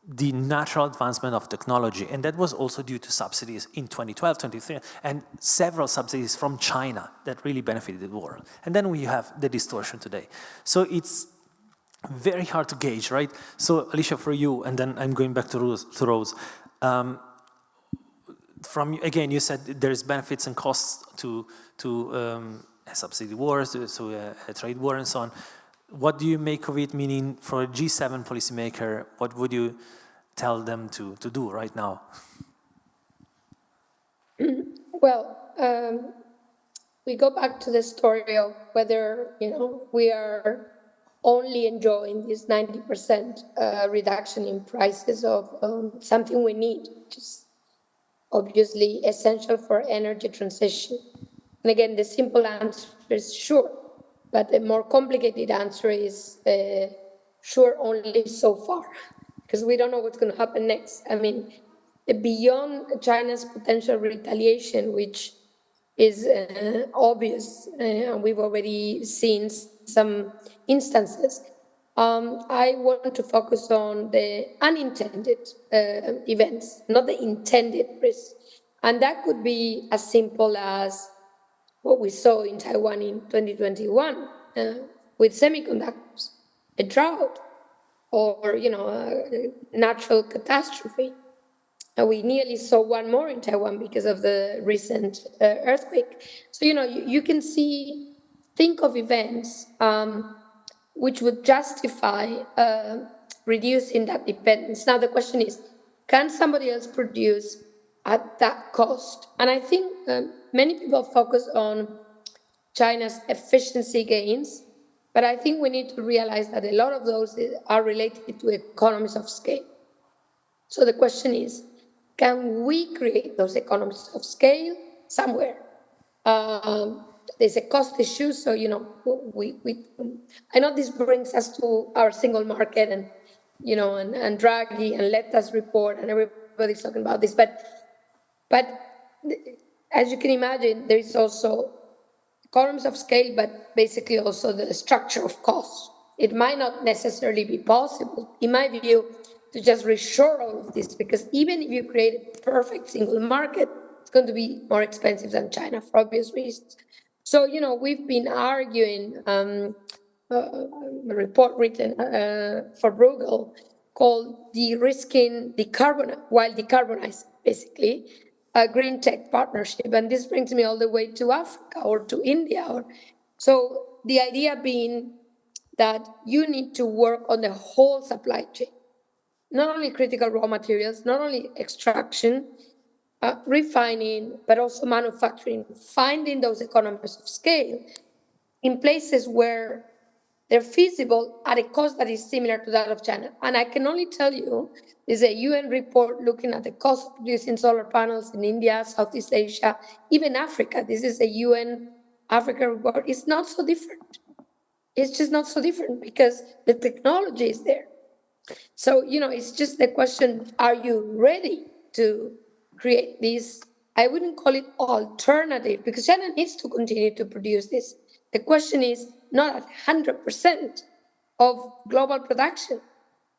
[SPEAKER 1] the natural advancement of technology, and that was also due to subsidies in 2012, 2013, and several subsidies from China that really benefited the world. And then we have the distortion today. So it's very hard to gauge, right? So Alicia, for you, and then I'm going back to Rose. From again, you said there's benefits and costs to subsidy wars, to a trade war, and so on. What do you make of it? Meaning, for a G7 policymaker, what would you tell them to do right now?
[SPEAKER 5] Well, we go back to the story of whether, you know, we are only enjoying this 90% reduction in prices of something we need, which is obviously essential for energy transition. And again, the simple answer is sure, but the more complicated answer is sure only so far, because we don't know what's going to happen next. I mean, beyond China's potential retaliation, which is obvious, and we've already seen some instances, I want to focus on the unintended events, not the intended risks. And that could be as simple as what we saw in Taiwan in 2021 with semiconductors, a drought, or, you know, a natural catastrophe. And we nearly saw one more in Taiwan because of the recent earthquake. So, you know, you can think of events which would justify reducing that dependence. Now, the question is, can somebody else produce at that cost? And I think many people focus on China's efficiency gains, but I think we need to realize that a lot of those are related to economies of scale. So the question is, can we create those economies of scale somewhere. There's a cost issue, so I know this brings us to our single market and and Draghi and let us report and everybody's talking about this, but as you can imagine, there is also economies of scale, but basically also the structure of costs. It might not necessarily be possible, in my view, to just reshore all of this, because even if you create a perfect single market, it's going to be more expensive than China for obvious reasons. So, we've been arguing a report written for Bruegel called De-risking while decarbonizing, basically, a green tech partnership. And this brings me all the way to Africa or to India. So the idea being that you need to work on the whole supply chain, not only critical raw materials, not only extraction, refining, but also manufacturing, finding those economies of scale in places where they're feasible at a cost that is similar to that of China. And I can only tell you, there's a UN report looking at the cost of producing solar panels in India, Southeast Asia, even Africa. This is a UN Africa report. It's not so different. It's just not so different because the technology is there. So, it's just the question, are you ready to create this? I wouldn't call it alternative, because China needs to continue to produce this. The question is not at 100% of global production.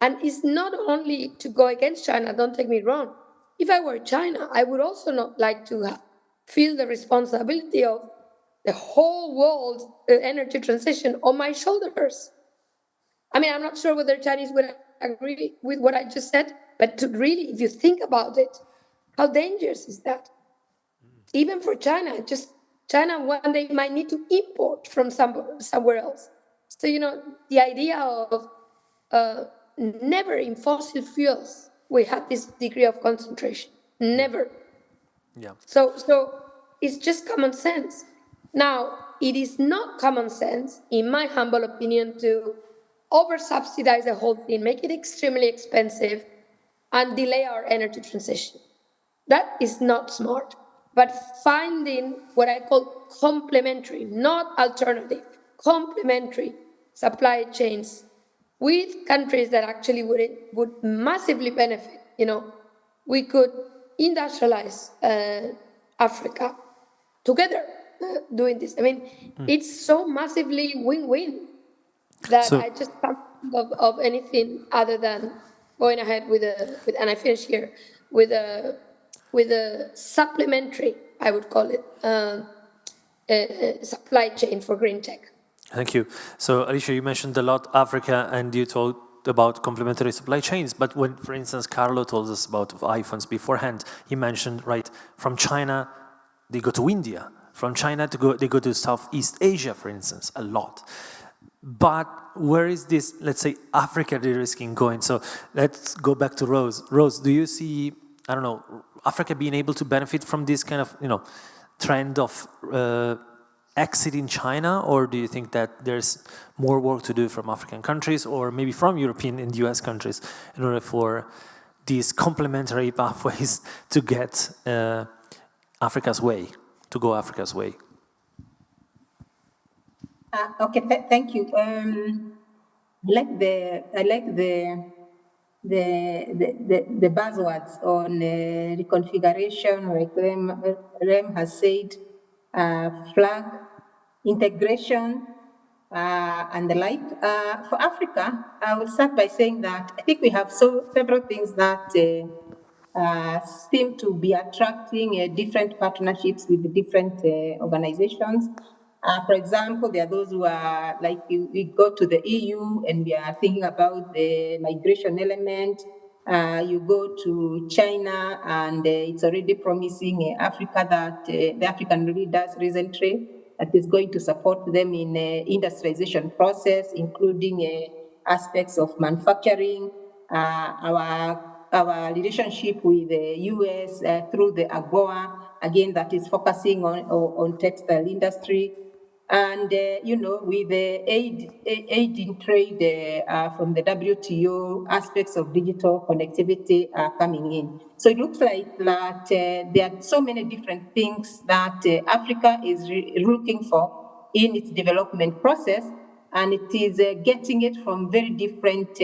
[SPEAKER 5] And it's not only to go against China, don't take me wrong. If I were China, I would also not like to feel the responsibility of the whole world's energy transition on my shoulders. I mean, I'm not sure whether Chinese would agree with what I just said, but really, if you think about it, how dangerous is that? Even for China, China one day might need to import from somewhere else. So, the idea of never in fossil fuels, we had this degree of concentration. Never.
[SPEAKER 1] Yeah.
[SPEAKER 5] So it's just common sense. Now, it is not common sense, in my humble opinion, to over-subsidize the whole thing, make it extremely expensive, and delay our energy transition. That is not smart. But finding what I call complementary, not alternative, complementary supply chains with countries that actually would massively benefit. We could industrialize Africa together doing this. I mean, it's so massively win-win that I just can't think of anything other than going ahead and I finish here, with a supplementary, I would call it, supply chain for green tech.
[SPEAKER 1] Thank you. So, Alicia, you mentioned a lot Africa, and you talked about complementary supply chains. But when, for instance, Carlo told us about iPhones beforehand, he mentioned, right, from China, they go to India. From China, they go to Southeast Asia, for instance, a lot. But where is this, let's say, Africa de-risking going? So let's go back to Rose. Rose, do you see, I don't know, Africa being able to benefit from this kind of, trend of exiting China, or do you think that there's more work to do from African countries, or maybe from European and US countries, in order for these complementary pathways to get Africa's way, to go Africa's way?
[SPEAKER 4] Okay, thank you. I like the buzzwords on reconfiguration, like Rem has said, flag, integration, and the like. For Africa, I will start by saying that I think we have several things that seem to be attracting different partnerships with the different organizations. For example, there are those who are like, we go to the EU and we are thinking about the migration element. You go to China and it's already promising Africa that the African leaders recently that is going to support them in industrialization process, including aspects of manufacturing, our relationship with the US through the AGOA, again, that is focusing on textile industry. And, you know, with the aid in trade from the WTO, aspects of digital connectivity are coming in. So it looks like that there are so many different things that Africa is looking for in its development process, and it is getting it from very different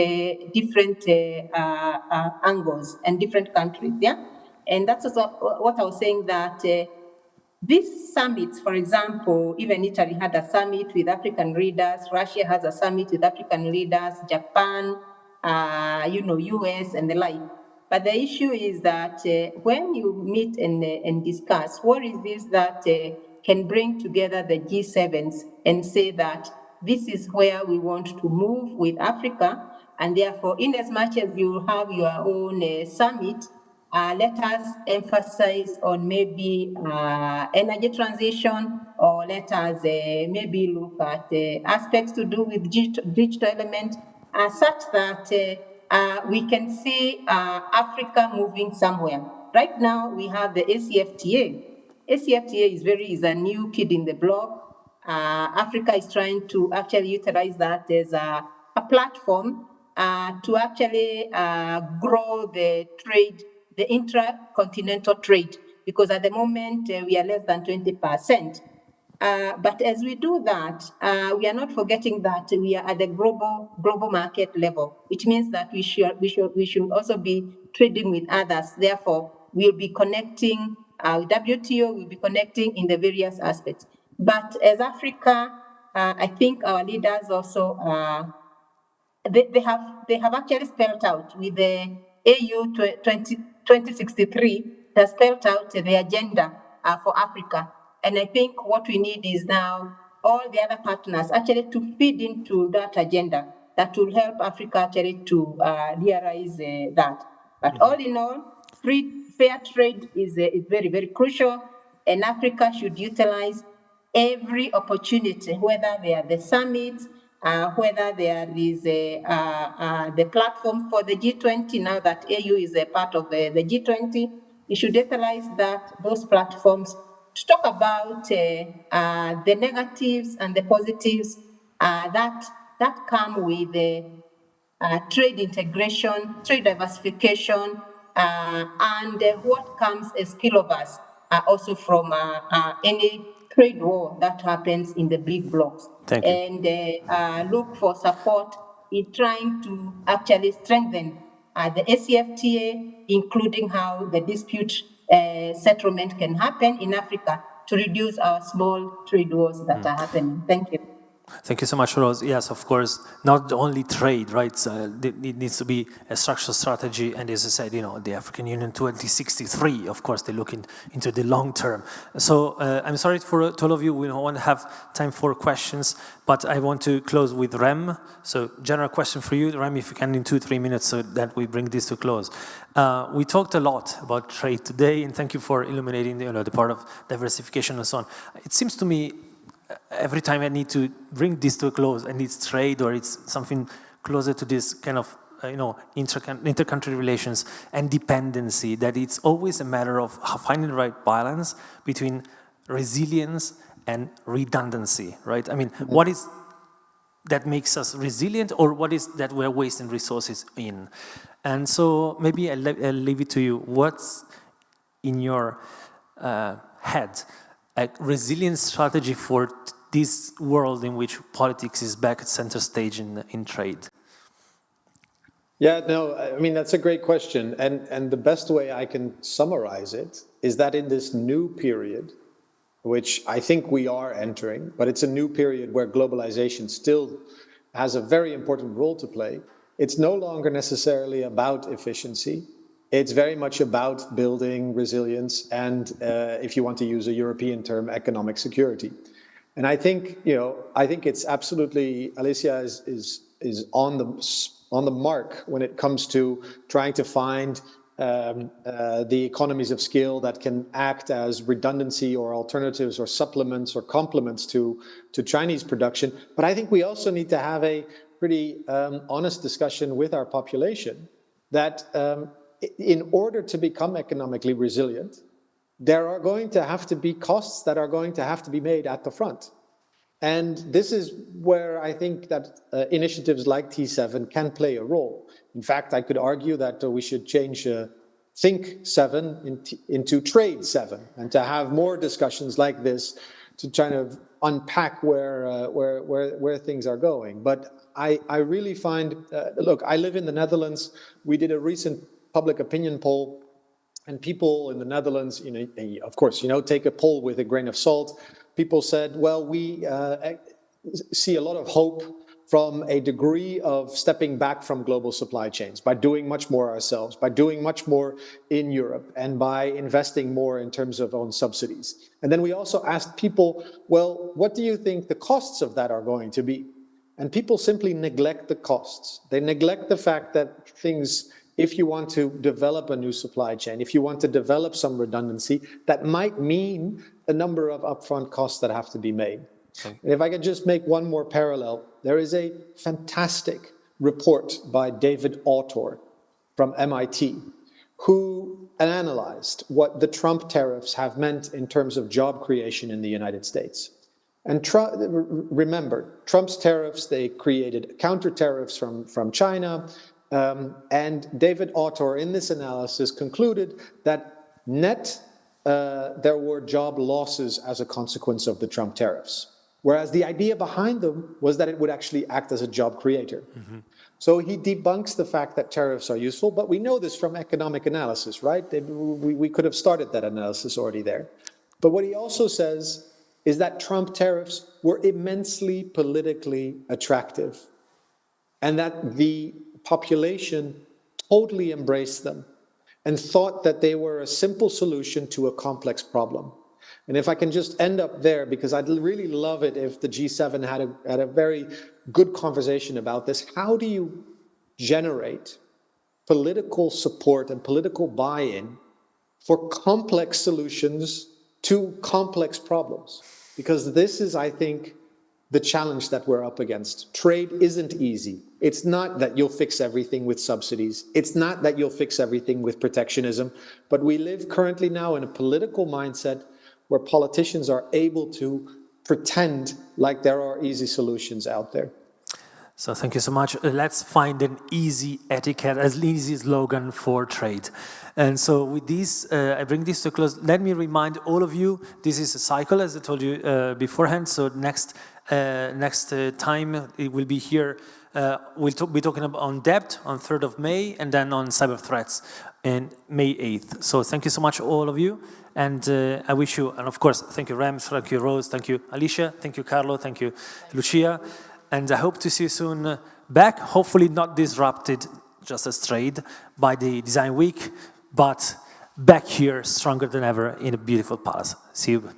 [SPEAKER 4] angles and different countries, yeah? And that's also what I was saying, that these summits, for example, even Italy had a summit with African leaders, Russia has a summit with African leaders, Japan, you know, US and the like. But the issue is that when you meet and discuss, what is this that can bring together the G7s and say that this is where we want to move with Africa, and therefore, in as much as you have your own summit, let us emphasize on maybe energy transition, or let us maybe look at aspects to do with digital element, such that we can see Africa moving somewhere. Right now, we have the ACFTA. ACFTA is a new kid in the block. Africa is trying to actually utilize that as a platform to actually grow the trade, the intra-continental trade, because at the moment we are less than 20%. But as we do that, we are not forgetting that we are at the global market level, which means that we should also be trading with others. Therefore, we'll be connecting with WTO, we'll be connecting in the various aspects. But as Africa, I think our leaders also they have actually spelled out with the AU 2063 has spelled out the agenda for Africa. And I think what we need is now all the other partners actually to feed into that agenda that will help Africa actually to realize that. But all in all, fair trade is very, very crucial, and Africa should utilize every opportunity, whether they are the summits, whether there is the platform for the G20, now that AU is a part of the G20, you should utilize those platforms to talk about the negatives and the positives that come with trade integration, trade diversification, and what comes as spillovers also from any trade war that happens in the big blocks.
[SPEAKER 1] Thank you.
[SPEAKER 4] And look for support in trying to actually strengthen the ACFTA, including how the dispute settlement can happen in Africa to reduce our small trade wars that are happening. Thank you.
[SPEAKER 1] Thank you so much, Rose. Yes, of course, not only trade, right? It needs to be a structural strategy. And as I said, you know, the African Union 2063, of course, they look into the long term. So I'm sorry to all of you, we don't want to have time for questions, but I want to close with Rem. So general question for you, Rem, if you can in 2-3 minutes so that we bring this to close. We talked a lot about trade today, and thank you for illuminating, you know, the part of diversification and so on. It seems to me every time I need to bring this to a close, and it's trade or it's something closer to this kind of, you know, inter-country relations and dependency, that it's always a matter of finding the right balance between resilience and redundancy, right? I mean, what is that makes us resilient, or what is that we're wasting resources in? And so maybe I'll leave it to you. What's in your head a resilient strategy for this world in which politics is back at center stage in trade?
[SPEAKER 6] Yeah, no, I mean, that's a great question. And the best way I can summarize it is that in this new period, which I think we are entering, but it's a new period where globalization still has a very important role to play. It's no longer necessarily about efficiency. It's very much about building resilience and, if you want to use a European term, economic security. And I think, you know, I think it's absolutely, Alicia is on the mark when it comes to trying to find the economies of scale that can act as redundancy or alternatives or supplements or complements to Chinese production. But I think we also need to have a pretty honest discussion with our population that in order to become economically resilient, there are going to have to be costs that are going to have to be made at the front. And this is where I think that initiatives like T7 can play a role. In fact, I could argue that we should change Think 7 into Trade 7, and to have more discussions like this to try to unpack where things are going. But I really find, look, I live in the Netherlands. We did a recent public opinion poll, and people in the Netherlands, of course, take a poll with a grain of salt. People said, well, we see a lot of hope from a degree of stepping back from global supply chains by doing much more ourselves, by doing much more in Europe, and by investing more in terms of own subsidies. And then we also asked people, well, what do you think the costs of that are going to be? And people simply neglect the costs. They neglect the fact that things, if you want to develop a new supply chain, if you want to develop some redundancy, that might mean a number of upfront costs that have to be made. Okay. And if I could just make one more parallel, there is a fantastic report by David Autor from MIT, who analyzed what the Trump tariffs have meant in terms of job creation in the United States. And remember, Trump's tariffs, they created counter tariffs from China, and David Autor in this analysis concluded that net there were job losses as a consequence of the Trump tariffs. Whereas the idea behind them was that it would actually act as a job creator. Mm-hmm. So he debunks the fact that tariffs are useful, but we know this from economic analysis, right? We could have started that analysis already there. But what he also says is that Trump tariffs were immensely politically attractive, and that the population totally embraced them and thought that they were a simple solution to a complex problem. And if I can just end up there, because I'd really love it if the G7 had a very good conversation about this. How do you generate political support and political buy-in for complex solutions to complex problems? Because this is, I think, the challenge that we're up against. Trade isn't easy. It's not that you'll fix everything with subsidies. It's not that you'll fix everything with protectionism. But we live currently now in a political mindset where politicians are able to pretend like there are easy solutions out there.
[SPEAKER 1] So thank you so much. Let's find an easy etiquette, an easy slogan for trade. And so with this, I bring this to a close. Let me remind all of you, this is a cycle, as I told you beforehand. So next time it will be here. We'll be talking about on debt on 3rd of May, and then on cyber threats on May 8th. So thank you so much, all of you. And I wish you, and of course, thank you, Rams, thank you, Rose, thank you, Alicia, thank you, Carlo, thank you, Lucia. And I hope to see you soon back, hopefully not disrupted, just as trade, by the Design Week, but back here stronger than ever in a beautiful palace. See you.